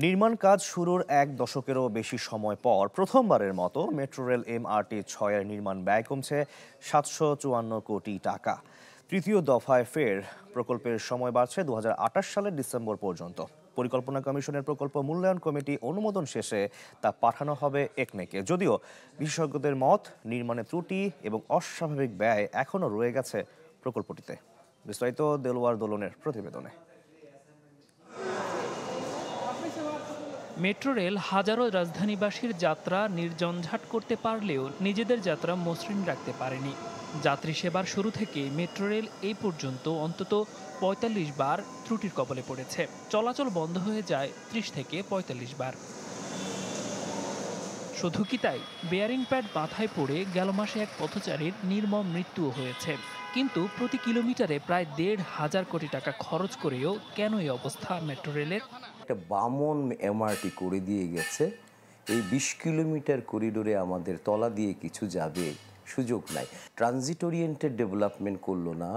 নির্মাণ কাজ শুরুর এক দশকেরও বেশি সময় পর প্রথমবারের মতো মেট্রো রেল MRT-6 এর নির্মাণ ব্যয় কমছে ৭৫৪ কোটি টাকা। তৃতীয় দফায় ফের প্রকল্পের সময় বাড়ছে ২০২৮ সালের ডিসেম্বর পর্যন্ত। পরিকল্পনা কমিশনের প্রকল্প মূল্যায়ন কমিটি অনুমোদন শেষে তা পাঠানো হবে একনেকে। যদিও বিশেষজ্ঞদের মত, নির্মাণে ত্রুটি এবং অস্বাভাবিক ব্যয় এখনও রয়ে গেছে প্রকল্পটিতে। বিস্তারিত দেলোয়ার দোলনের প্রতিবেদনে। মেট্রো রেল হাজারো রাজধানীবাসীর যাত্রা নির্ঝঞ্ঝাট করতে পারলেও নিজেদের যাত্রা মসৃণ রাখতে পারেনি। যাত্রী সেবার শুরু থেকে মেট্রো রেল এই পর্যন্ত অন্তত ৪৫ বার ত্রুটির কবলে পড়েছে। চলাচল বন্ধ হয়ে যায় ৩০ থেকে ৪৫ বার। শুধু কি তাই, বেয়ারিং প্যাড মাথায় পড়ে গেল মাসে এক পথচারীর নির্মম মৃত্যুও হয়েছে। কিন্তু প্রতি কিলোমিটারে প্রায় ১,৫০০ কোটি টাকা খরচ করেও কেন এই অবস্থা মেট্রো রেলের? একটা বামন MRT করে দিয়ে গেছে। এই ২০ কিলোমিটার করিডোরে আমাদের তলা দিয়ে কিছু যাবে সুযোগ নাই। ট্রানজিট ওরিয়েন্টেড ডেভেলপমেন্ট করলো না,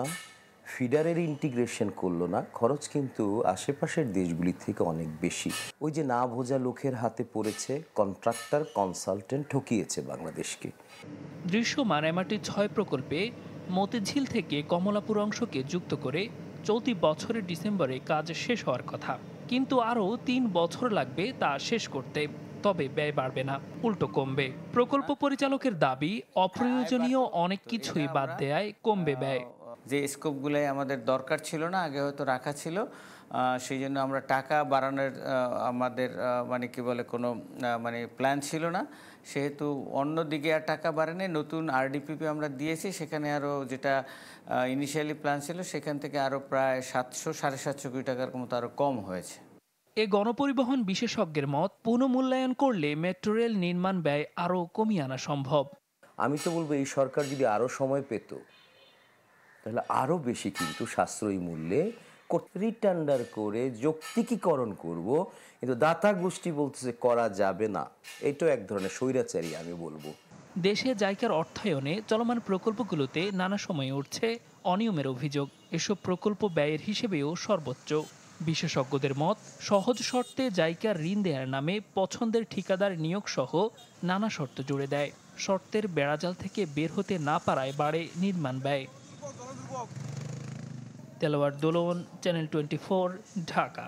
ফিডারের ইন্টিগ্রেশন করলো না। খরচ কিন্তু আশেপাশের দেশগুলি থেকে অনেক বেশি। ওই যে না বোঝা লোকের হাতে পড়েছে, কন্ট্রাক্টর কনসালটেন্ট ঠকিয়েছে বাংলাদেশকে। দৃশ্যমান MRT-6 প্রকল্পে মতিঝিল থেকে কমলাপুর অংশকে যুক্ত করে চলতি বছরের ডিসেম্বরে কাজ শেষ হওয়ার কথা। কিন্তু আরও ৩ বছর লাগবে তা শেষ করতে। তবে ব্যয় বাড়বে না, উল্টো কমবে। প্রকল্প পরিচালকের দাবি, অপ্রয়োজনীয় অনেক কিছুই বাদ দেয়ায় কমবে ব্যয়। যে স্কোপগুলো আমাদের দরকার ছিল না, আগে হয়তো রাখা ছিল, সেই জন্য আমরা টাকা বাড়ানোর আমাদের মানে কি বলে কোনো মানে প্ল্যান ছিল না। সেহেতু অন্যদিকে আর টাকা বাড়েনি। নতুন RDPP আমরা দিয়েছি, সেখানে আরও যেটা ইনিশিয়ালি প্ল্যান ছিল সেখান থেকে আরও প্রায় ৭০০-৭৫০ কোটি টাকার মতো আরও কম হয়েছে। এ গণপরিবহন বিশেষজ্ঞের মত, পুনঃমূল্যায়ন করলে মেট্রো রেল নির্মাণ ব্যয় আরও কমিয়ে আনা সম্ভব। আমি তো বলবো এই সরকার যদি আরও সময় পেত তাহলে আরও বেশি কিন্তু সাশ্রয়ী মূল্যে রিটেন্ডার করে যৌক্তিকীকরণ করব। কিন্তু দাতা গোষ্ঠী বলতেছে করা যাবে না। এটাও এক ধরনের স্বৈরাচারী আমি বলবো। দেশে জাইকার অর্থায়নে চলমান প্রকল্পগুলোতে নানা সময়ে উঠছে অনিয়মের অভিযোগ। এসব প্রকল্প ব্যয়ের হিসেবেও সর্বোচ্চ। বিশেষজ্ঞদের মত, সহজ শর্তে জাইকার ঋণ দেওয়ার নামে পছন্দের ঠিকাদার নিয়োগ সহ নানা শর্ত জুড়ে দেয়। শর্তের বেড়াজাল থেকে বের হতে না পারায় বাড়ে নির্মাণ ব্যয়। দেলোয়ার দোলন, চ্যানেল 24, ঢাকা।